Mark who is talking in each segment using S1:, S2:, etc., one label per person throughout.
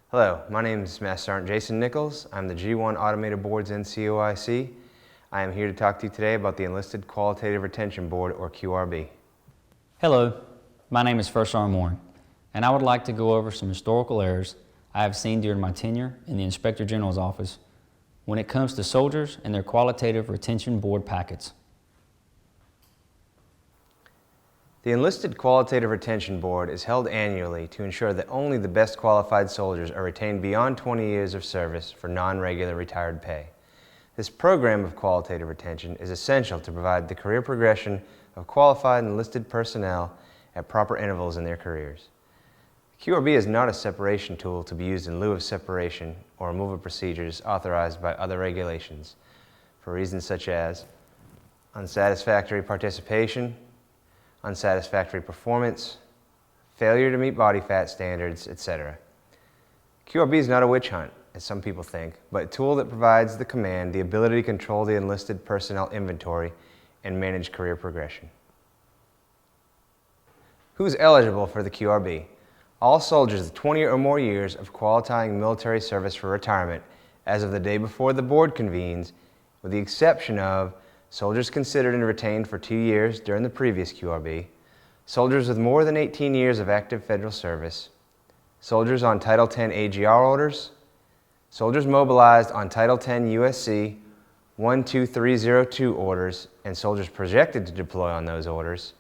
S1: Hello, my name is Master Sergeant Jason Nichols. I'm the G1 Automated Board's NCOIC. I am here to talk to you today about the Enlisted Qualitative Retention Board, or QRB.
S2: Hello, my name is First Sergeant Warren, and I would like to go over some historical errors I have seen during my tenure in the Inspector General's office when it comes to soldiers and their Qualitative Retention Board packets.
S1: The Enlisted Qualitative Retention Board is held annually to ensure that only the best qualified soldiers are retained beyond 20 years of service for non-regular retired pay. This program of qualitative retention is essential to provide the career progression of qualified enlisted personnel at proper intervals in their careers. QRB is not a separation tool to be used in lieu of separation or removal procedures authorized by other regulations for reasons such as unsatisfactory participation, unsatisfactory performance, failure to meet body fat standards, etc. QRB is not a witch hunt, as some people think, but a tool that provides the command the ability to control the enlisted personnel inventory and manage career progression. Who's eligible for the QRB? All soldiers with 20 or more years of qualifying military service for retirement as of the day before the board convenes, with the exception of soldiers considered and retained for 2 years during the previous QRB, soldiers with more than 18 years of active federal service, soldiers on Title 10 AGR orders, soldiers mobilized on Title 10 USC 12302 orders and soldiers projected to deploy on those orders,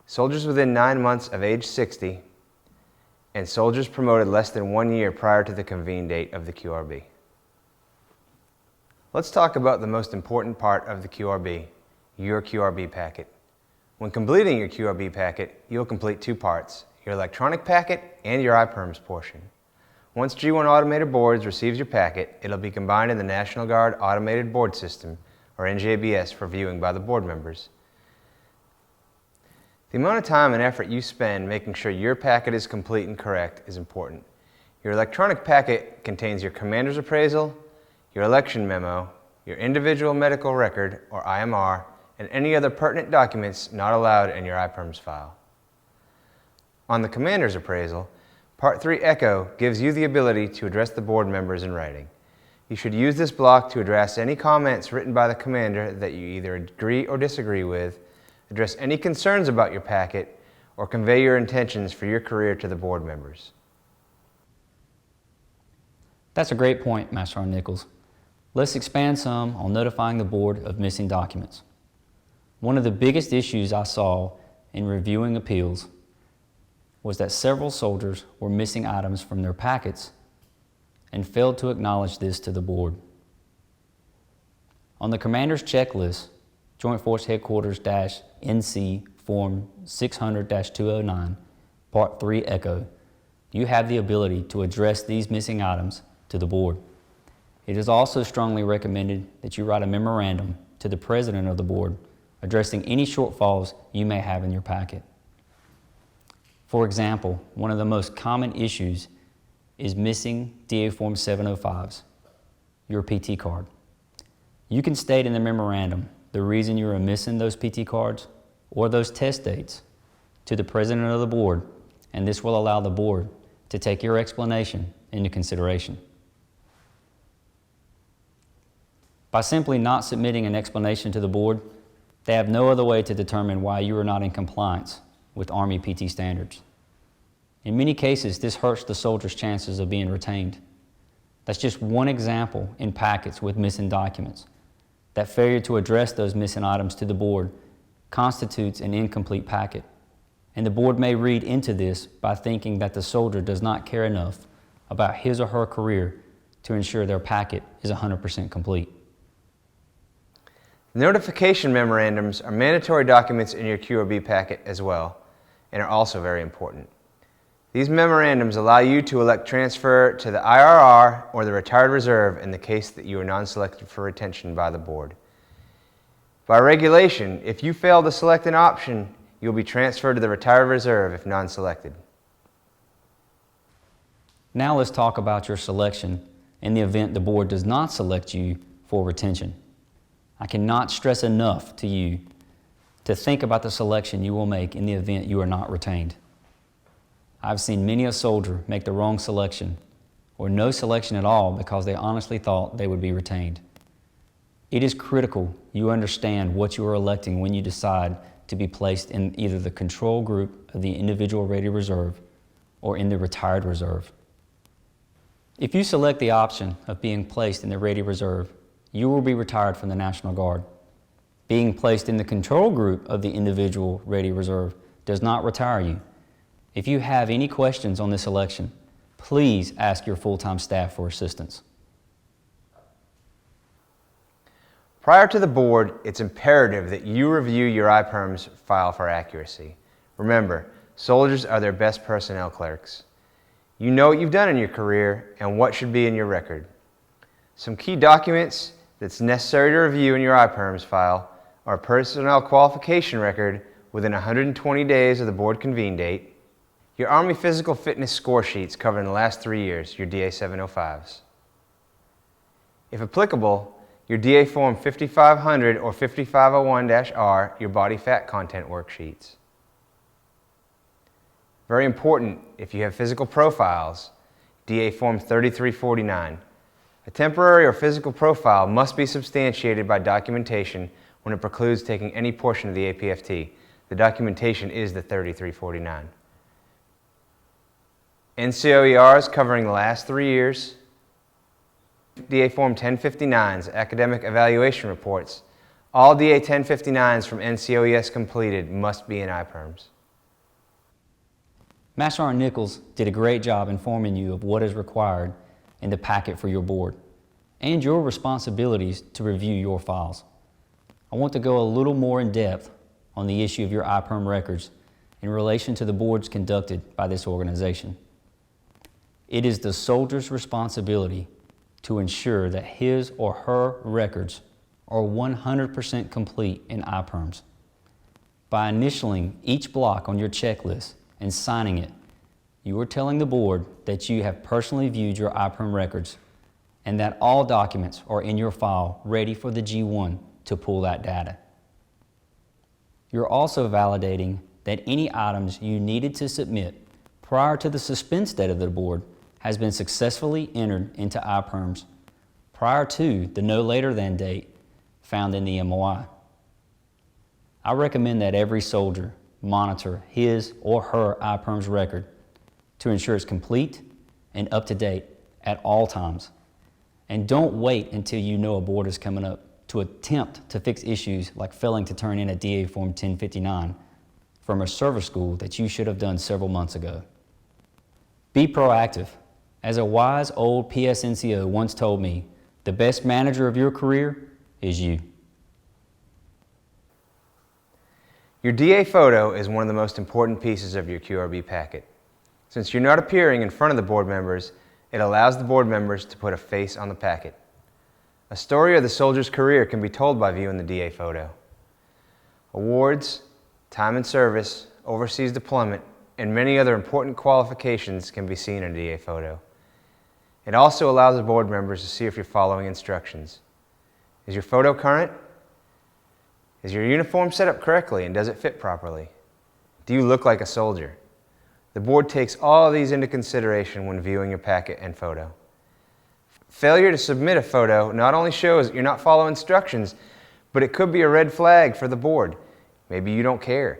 S1: soldiers within 9 months of age 60, and soldiers promoted less than 1 year prior to the convene date of the QRB. Let's talk about the most important part of the QRB, your QRB packet. When completing your QRB packet, you'll complete 2 parts, your electronic packet and your iPERMS portion. Once G1 Automated Boards receives your packet, it'll be combined in the National Guard Automated Board System, or NJBS, for viewing by the board members. The amount of time and effort you spend making sure your packet is complete and correct is important. Your electronic packet contains your commander's appraisal, your election memo, your individual medical record, or IMR, and any other pertinent documents not allowed in your iPERMS file. On the commander's appraisal, Part 3 Echo gives you the ability to address the board members in writing. You should use this block to address any comments written by the commander that you either agree or disagree with, address any concerns about your packet, or convey your intentions for your career to the board members.
S2: That's a great point, Master Sergeant Nichols. Let's expand some on notifying the board of missing documents. One of the biggest issues I saw in reviewing appeals was that several soldiers were missing items from their packets and failed to acknowledge this to the board. On the commander's checklist, Joint Force Headquarters-NC Form 600-209, Part 3 Echo, you have the ability to address these missing items to the board. It is also strongly recommended that you write a memorandum to the president of the board addressing any shortfalls you may have in your packet. For example, one of the most common issues is missing DA Form 705s, your PT card. You can state in the memorandum the reason you are missing those PT cards or those test dates to the president of the board, and this will allow the board to take your explanation into consideration. By simply not submitting an explanation to the board, they have no other way to determine why you are not in compliance with Army PT standards. In many cases, this hurts the soldier's chances of being retained. That's just one example in packets with missing documents. That failure to address those missing items to the board constitutes an incomplete packet, and the board may read into this by thinking that the soldier does not care enough about his or her career to ensure their packet is 100% complete.
S1: Notification memorandums are mandatory documents in your QRB packet as well, and are also very important. These memorandums allow you to elect transfer to the IRR or the retired reserve in the case that you are non-selected for retention by the board. By regulation, if you fail to select an option, you'll be transferred to the retired reserve if non-selected.
S2: Now let's talk about your selection in the event the board does not select you for retention. I cannot stress enough to you to think about the selection you will make in the event you are not retained. I've seen many a soldier make the wrong selection or no selection at all because they honestly thought they would be retained. It is critical you understand what you are electing when you decide to be placed in either the control group of the individual rated reserve or in the retired reserve. If you select the option of being placed in the rated reserve, you will be retired from the National Guard. Being placed in the control group of the individual rated reserve does not retire you. If you have any questions on this election, please ask your full-time staff for assistance.
S1: Prior to the board, it's imperative that you review your iPERMS file for accuracy. Remember, soldiers are their best personnel clerks. You know what you've done in your career and what should be in your record. Some key documents that's necessary to review in your iPERMS file are a personnel qualification record within 120 days of the board convene date, your Army Physical Fitness score sheets covering the last 3 years, your DA 705s. If applicable, your DA Form 5500 or 5501-R, your body fat content worksheets. Very important, if you have physical profiles, DA Form 3349. A temporary or physical profile must be substantiated by documentation when it precludes taking any portion of the APFT. The documentation is the 3349. NCOERs covering the last 3 years. DA Form 1059s, academic evaluation reports. All DA 1059s from NCOES completed must be in iPERMS.
S2: Master Sergeant Nichols did a great job informing you of what is required in the packet for your board and your responsibilities to review your files. I want to go a little more in depth on the issue of your iPERM records in relation to the boards conducted by this organization. It is the soldier's responsibility to ensure that his or her records are 100% complete in iPERMS. By initialing each block on your checklist and signing it, you are telling the board that you have personally viewed your iPERM records and that all documents are in your file ready for the G1 to pull that data. You're also validating that any items you needed to submit prior to the suspense date of the board has been successfully entered into iPERMS prior to the no later than date found in the MOI. I recommend that every soldier monitor his or her iPERMS record to ensure it's complete and up to date at all times. And don't wait until you know a board is coming up to attempt to fix issues like failing to turn in a DA Form 1059 from a service school that you should have done several months ago. Be proactive. As a wise old PSNCO once told me, the best manager of your career is you.
S1: Your DA photo is one of the most important pieces of your QRB packet. Since you're not appearing in front of the board members, it allows the board members to put a face on the packet. A story of the soldier's career can be told by viewing the DA photo. Awards, time in service, overseas deployment, and many other important qualifications can be seen in a DA photo. It also allows the board members to see if you're following instructions. Is your photo current? Is your uniform set up correctly and does it fit properly? Do you look like a soldier? The board takes all of these into consideration when viewing your packet and photo. Failure to submit a photo not only shows you're not following instructions, but it could be a red flag for the board. Maybe you don't care.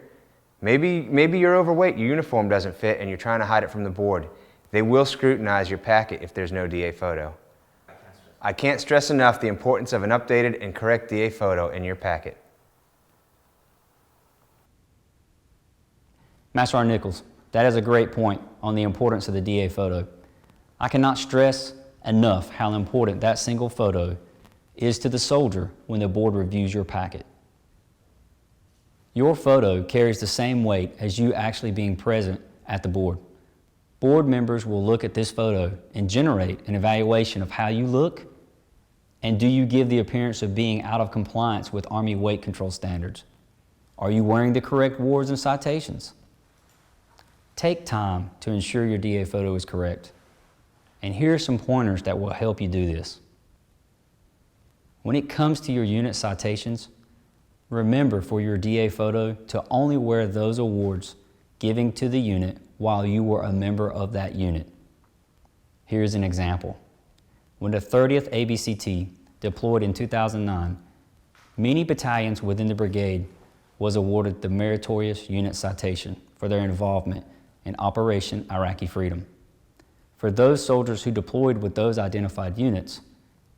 S1: Maybe you're overweight, your uniform doesn't fit, and you're trying to hide it from the board. They will scrutinize your packet if there's no DA photo. I can't stress enough the importance of an updated and correct DA photo in your packet.
S2: Master Sergeant Nichols, that is a great point on the importance of the DA photo. I cannot stress enough how important that single photo is to the soldier when the board reviews your packet. Your photo carries the same weight as you actually being present at the board. Board members will look at this photo and generate an evaluation of how you look and do you give the appearance of being out of compliance with Army weight control standards. Are you wearing the correct wards and citations? Take time to ensure your DA photo is correct. And here are some pointers that will help you do this. When it comes to your unit citations, remember for your DA photo to only wear those awards given to the unit while you were a member of that unit. Here's an example. When the 30th ABCT deployed in 2009, many battalions within the brigade was awarded the Meritorious Unit Citation for their involvement in Operation Iraqi Freedom. For those soldiers who deployed with those identified units,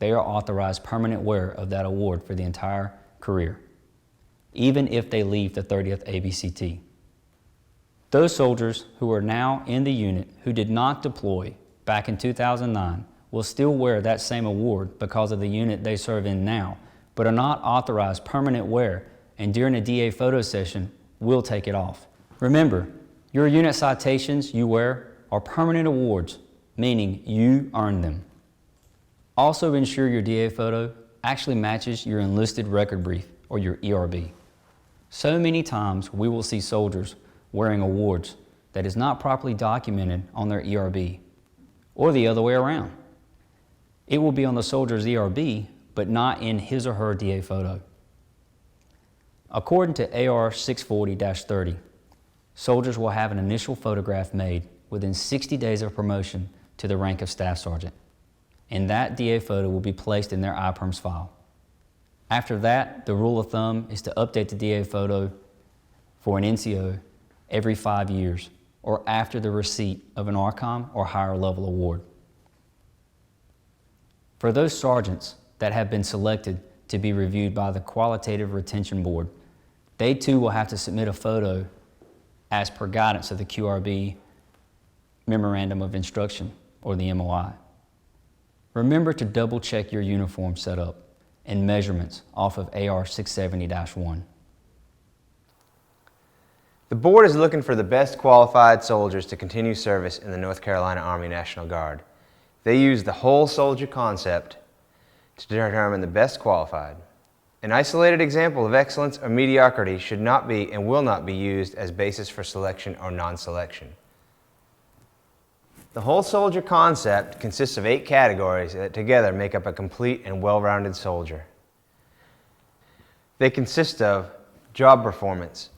S2: they are authorized permanent wear of that award for the entire career, even if they leave the 30th ABCT. Those soldiers who are now in the unit who did not deploy back in 2009 will still wear that same award because of the unit they serve in now, but are not authorized permanent wear, and during a DA photo session will take it off. Remember, your unit citations you wear are permanent awards, meaning you earned them. Also ensure your DA photo actually matches your enlisted record brief or your ERB. So many times we will see soldiers wearing awards that is not properly documented on their ERB, or the other way around. It will be on the soldier's ERB, but not in his or her DA photo. According to AR 640-30, soldiers will have an initial photograph made within 60 days of promotion to the rank of Staff Sergeant, and that DA photo will be placed in their iPERMS file. After that, the rule of thumb is to update the DA photo for an NCO every 5 years, or after the receipt of an ARCOM or higher level award. For those sergeants that have been selected to be reviewed by the Qualitative Retention Board, they too will have to submit a photo as per guidance of the EQRB Memorandum of Instruction, or the MOI. Remember to double check your uniform setup and measurements off of AR 670-1.
S1: The board is looking for the best qualified soldiers to continue service in the North Carolina Army National Guard. They use the whole soldier concept to determine the best qualified. An isolated example of excellence or mediocrity should not be and will not be used as basis for selection or non-selection. The whole soldier concept consists of 8 categories that together make up a complete and well-rounded soldier. They consist of job performance.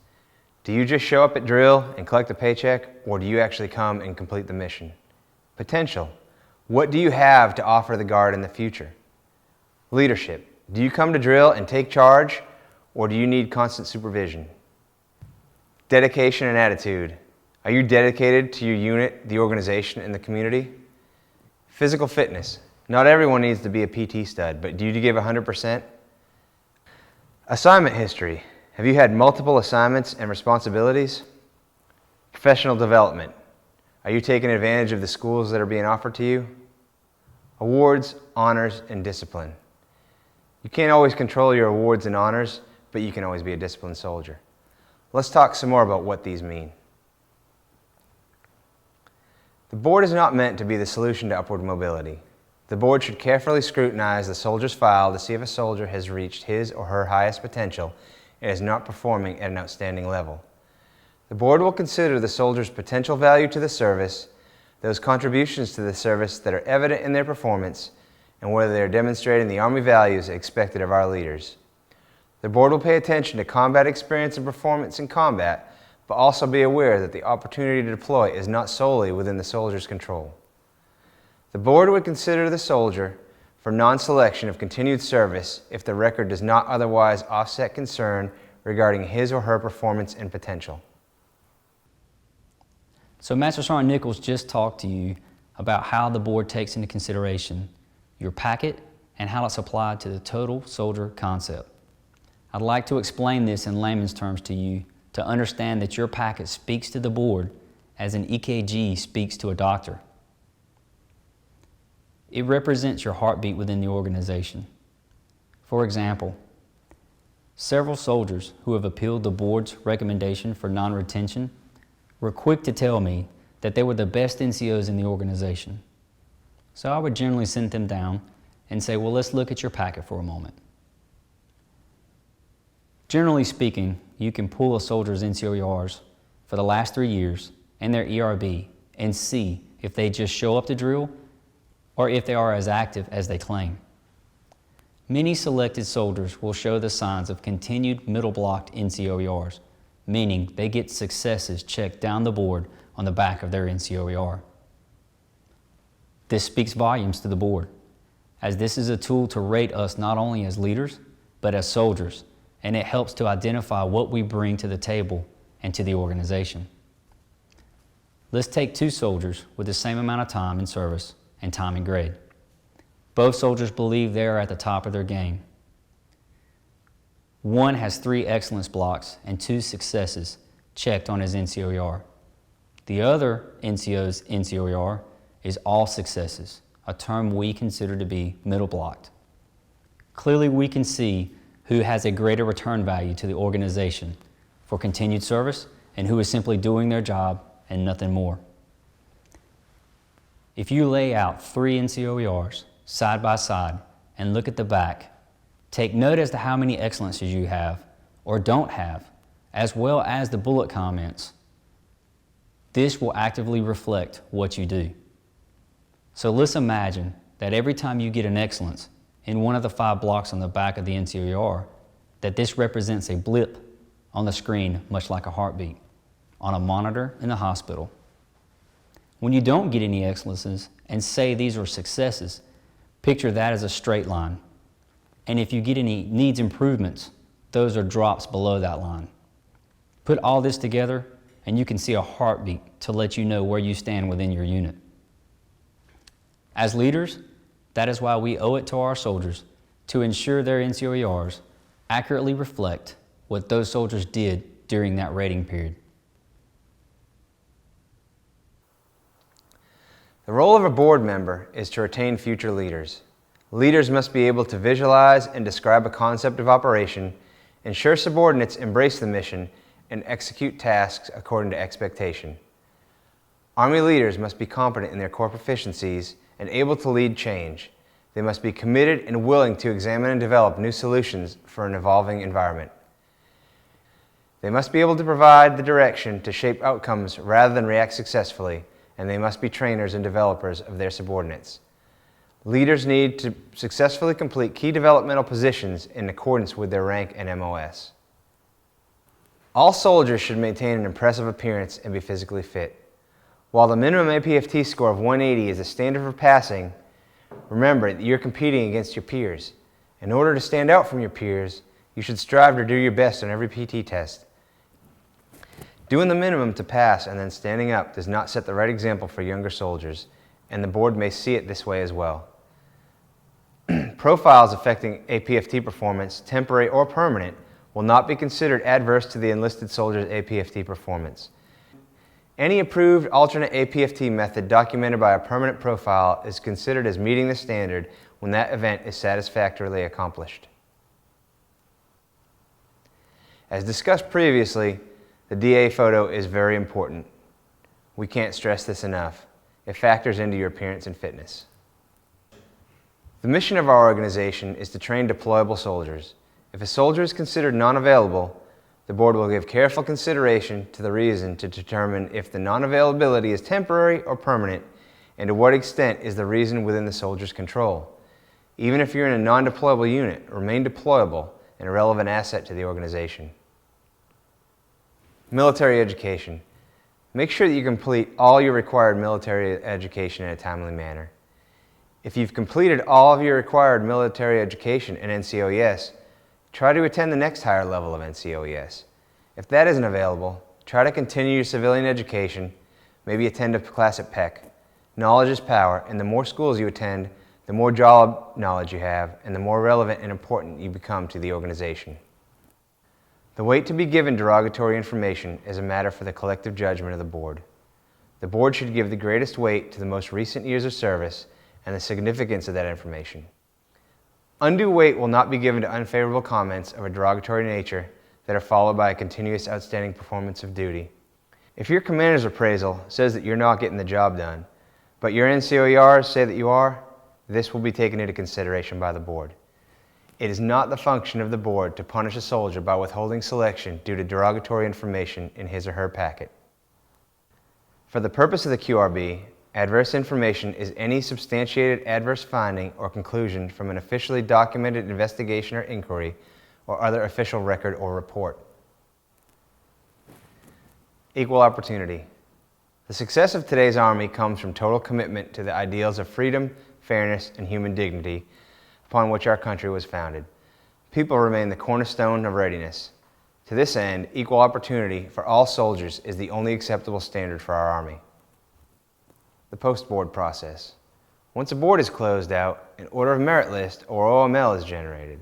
S1: Do you just show up at drill and collect a paycheck, or do you actually come and complete the mission? Potential. What do you have to offer the Guard in the future? Leadership. Do you come to drill and take charge, or do you need constant supervision? Dedication and attitude. Are you dedicated to your unit, the organization, and the community? Physical fitness. Not everyone needs to be a PT stud, but do you give 100%? Assignment history. Have you had multiple assignments and responsibilities? Professional development. Are you taking advantage of the schools that are being offered to you? Awards, honors, and discipline. You can't always control your awards and honors, but you can always be a disciplined soldier. Let's talk some more about what these mean. The board is not meant to be the solution to upward mobility. The board should carefully scrutinize the soldier's file to see if a soldier has reached his or her highest potential and is not performing at an outstanding level. The board will consider the soldier's potential value to the service, those contributions to the service that are evident in their performance, and whether they are demonstrating the Army values expected of our leaders. The board will pay attention to combat experience and performance in combat, but also be aware that the opportunity to deploy is not solely within the soldier's control. The board would consider the soldier for non-selection of continued service if the record does not otherwise offset concern regarding his or her performance and potential.
S2: So Master Sergeant Nichols just talked to you about how the board takes into consideration your packet and how it's applied to the total soldier concept. I'd like to explain this in layman's terms to you to understand that your packet speaks to the board as an EKG speaks to a doctor. It represents your heartbeat within the organization. For example, several soldiers who have appealed the board's recommendation for non-retention were quick to tell me that they were the best NCOs in the organization. So I would generally send them down and say, well, let's look at your packet for a moment. Generally speaking, you can pull a soldier's NCOERs for the last 3 years and their ERB and see if they just show up to drill or if they are as active as they claim. Many selected soldiers will show the signs of continued middle-blocked NCOERs, meaning they get successes checked down the board on the back of their NCOER. This speaks volumes to the board, as this is a tool to rate us not only as leaders, but as soldiers, and it helps to identify what we bring to the table and to the organization. Let's take two soldiers with the same amount of time in service and time in grade. Both soldiers believe they are at the top of their game. One has 3 excellence blocks and 2 successes checked on his NCOER. The other NCO's NCOER is all successes, a term we consider to be middle blocked. Clearly we can see who has a greater return value to the organization for continued service and who is simply doing their job and nothing more. If you lay out 3 NCOERs side by side and look at the back, take note as to how many excellences you have or don't have, as well as the bullet comments. This will actively reflect what you do. So let's imagine that every time you get an excellence in one of the 5 blocks on the back of the NCOER, that this represents a blip on the screen, much like a heartbeat, on a monitor in the hospital. When you don't get any excellences and say these are successes, picture that as a straight line. And if you get any needs improvements, those are drops below that line. Put all this together and you can see a heartbeat to let you know where you stand within your unit. As leaders, that is why we owe it to our soldiers to ensure their NCOERs accurately reflect what those soldiers did during that rating period.
S1: The role of a board member is to retain future leaders. Leaders must be able to visualize and describe a concept of operation, ensure subordinates embrace the mission, and execute tasks according to expectation. Army leaders must be competent in their core proficiencies and able to lead change. They must be committed and willing to examine and develop new solutions for an evolving environment. They must be able to provide the direction to shape outcomes rather than react successfully, and they must be trainers and developers of their subordinates. Leaders need to successfully complete key developmental positions in accordance with their rank and MOS. All soldiers should maintain an impressive appearance and be physically fit. While the minimum APFT score of 180 is the standard for passing, remember that you're competing against your peers. In order to stand out from your peers, you should strive to do your best on every PT test. Doing the minimum to pass and then standing up does not set the right example for younger soldiers, and the board may see it this way as well. Profiles affecting APFT performance, temporary or permanent, will not be considered adverse to the enlisted soldier's APFT performance. Any approved alternate APFT method documented by a permanent profile is considered as meeting the standard when that event is satisfactorily accomplished. As discussed previously, the DA photo is very important. We can't stress this enough. It factors into your appearance and fitness. The mission of our organization is to train deployable soldiers. If a soldier is considered non-available, the board will give careful consideration to the reason to determine if the non-availability is temporary or permanent, and to what extent is the reason within the soldier's control. Even if you're in a non-deployable unit, remain deployable and a relevant asset to the organization. Military education. Make sure that you complete all your required military education in a timely manner. If you've completed all of your required military education in NCOES, try to attend the next higher level of NCOES. If that isn't available, try to continue your civilian education, maybe attend a class at PEC. Knowledge is power, and the more schools you attend, the more job knowledge you have, and the more relevant and important you become to the organization. The weight to be given derogatory information is a matter for the collective judgment of the board. The board should give the greatest weight to the most recent years of service and the significance of that information. Undue weight will not be given to unfavorable comments of a derogatory nature that are followed by a continuous outstanding performance of duty. If your commander's appraisal says that you're not getting the job done, but your NCOERs say that you are, this will be taken into consideration by the board. It is not the function of the board to punish a soldier by withholding selection due to derogatory information in his or her packet. For the purpose of the QRB, adverse information is any substantiated adverse finding or conclusion from an officially documented investigation or inquiry or other official record or report. Equal opportunity. The success of today's Army comes from total commitment to the ideals of freedom, fairness, and human dignity upon which our country was founded. People remain the cornerstone of readiness. To this end, equal opportunity for all soldiers is the only acceptable standard for our Army. The post-board process. Once a board is closed out, an Order of Merit list, or OML, is generated.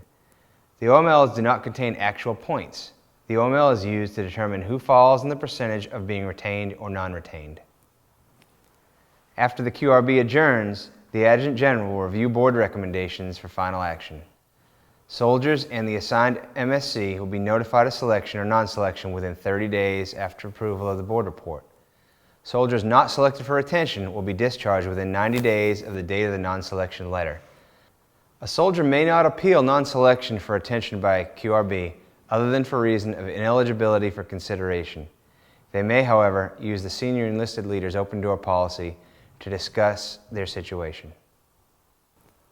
S1: The OMLs do not contain actual points. The OML is used to determine who falls in the percentage of being retained or non-retained. After the QRB adjourns, the Adjutant General will review board recommendations for final action. Soldiers and the assigned MSC will be notified of selection or non-selection within 30 days after approval of the board report. Soldiers not selected for retention will be discharged within 90 days of the date of the non-selection letter. A soldier may not appeal non-selection for retention by QRB other than for reason of ineligibility for consideration. They may, however, use the senior enlisted leader's open door policy to discuss their situation.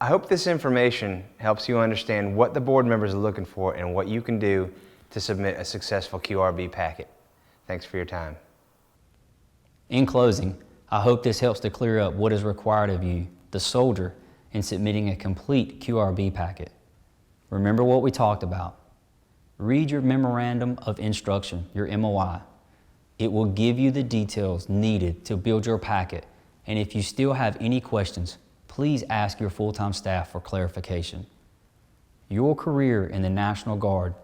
S1: I hope this information helps you understand what the board members are looking for and what you can do to submit a successful QRB packet. Thanks for your time.
S2: In closing, I hope this helps to clear up what is required of you, the soldier, in submitting a complete QRB packet. Remember what we talked about. Read your Memorandum of Instruction, your MOI. It will give you the details needed to build your packet, and if you still have any questions, please ask your full-time staff for clarification. Your career in the National Guard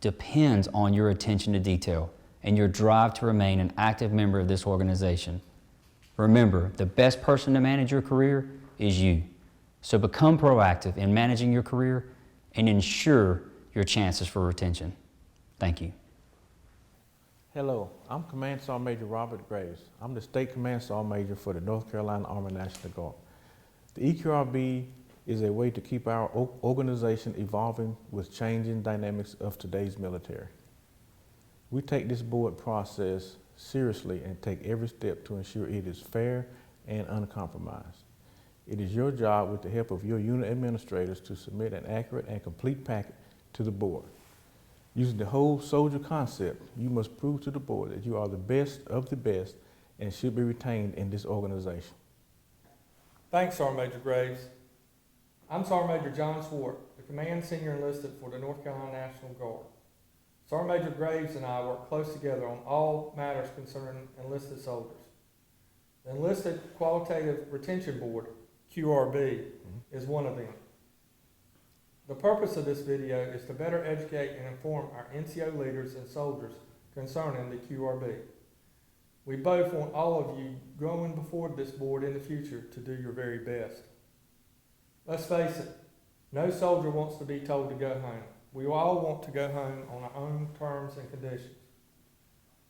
S2: depends on your attention to detail and your drive to remain an active member of this organization. Remember, the best person to manage your career is you. So become proactive in managing your career and ensure your chances for retention. Thank you.
S3: Hello, I'm Command Sergeant Major Robert Graves. I'm the State Command Sergeant Major for the North Carolina Army National Guard. The EQRB is a way to keep our organization evolving with changing dynamics of today's military. We take this board process seriously and take every step to ensure it is fair and uncompromised. It is your job, with the help of your unit administrators, to submit an accurate and complete packet to the board. Using the whole soldier concept, you must prove to the board that you are the best of the best and should be retained in this organization.
S4: Thanks, Sergeant Major Graves. I'm Sergeant Major John Swart, the Command Senior Enlisted for the North Carolina National Guard. Sergeant Major Graves and I work close together on all matters concerning enlisted soldiers. The Enlisted Qualitative Retention Board, QRB, is one of them. The purpose of this video is to better educate and inform our NCO leaders and soldiers concerning the QRB. We both want all of you going before this board in the future to do your very best. Let's face it, no soldier wants to be told to go home. We all want to go home on our own terms and conditions.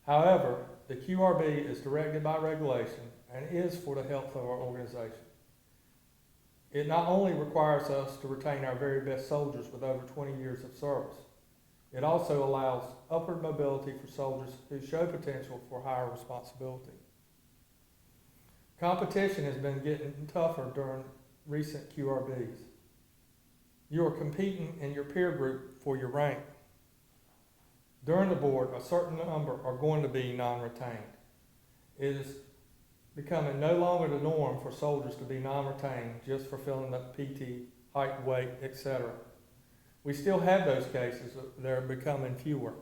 S4: However, the QRB is directed by regulation and is for the health of our organization. It not only requires us to retain our very best soldiers with over 20 years of service, it also allows upward mobility for soldiers who show potential for higher responsibility. Competition has been getting tougher during recent QRBs. You are competing in your peer group for your rank. During the board, a certain number are going to be non-retained. It is becoming no longer the norm for soldiers to be non-retained just for filling up PT, height, weight, etc. We still have those cases, but they're becoming fewer.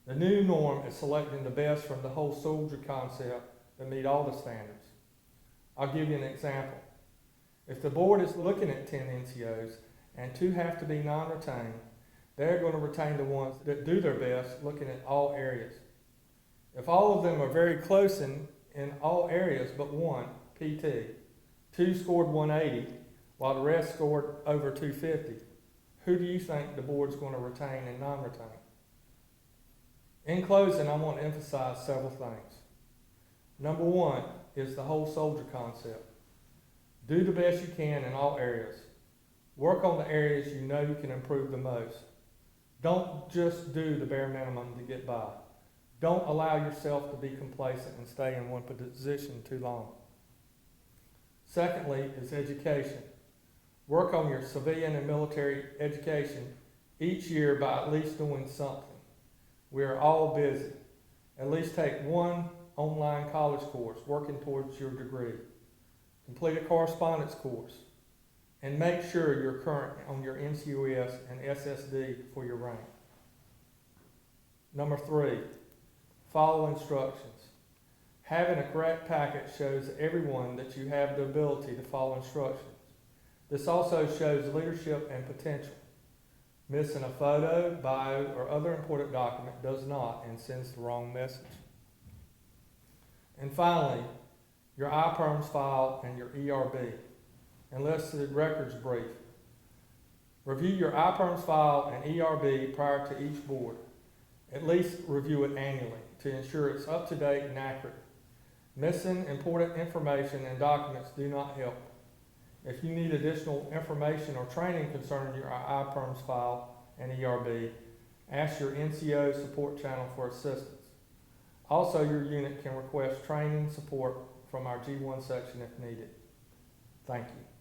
S4: The new norm is selecting the best from the whole soldier concept that meet all the standards. I'll give you an example. If the board is looking at 10 NCOs and 2 have to be non-retained, they're going to retain the ones that do their best looking at all areas. If all of them are very close in all areas but 1, PT, 2 scored 180, while the rest scored over 250, who do you think the board's going to retain and non-retain? In closing, I want to emphasize several things. Number 1 is the whole soldier concept. Do the best you can in all areas. Work on the areas you know you can improve the most. Don't just do the bare minimum to get by. Don't allow yourself to be complacent and stay in one position too long. Secondly is education. Work on your civilian and military education each year by at least doing something. We are all busy. At least take 1 online college course working towards your degree. Complete a correspondence course. And make sure you're current on your NCOERs and SSD for your rank. Number 3, follow instructions. Having a correct packet shows everyone that you have the ability to follow instructions. This also shows leadership and potential. Missing a photo, bio, or other important document does not and sends the wrong message. And finally, your iPERMS file and your ERB. Enlisted records brief. Review your iPERMS file and ERB prior to each board. At least review it annually to ensure it's up to date and accurate. Missing important information and documents do not help. If you need additional information or training concerning your iPERMS file and ERB, ask your NCO support channel for assistance. Also, your unit can request training support from our G1 section if needed. Thank you.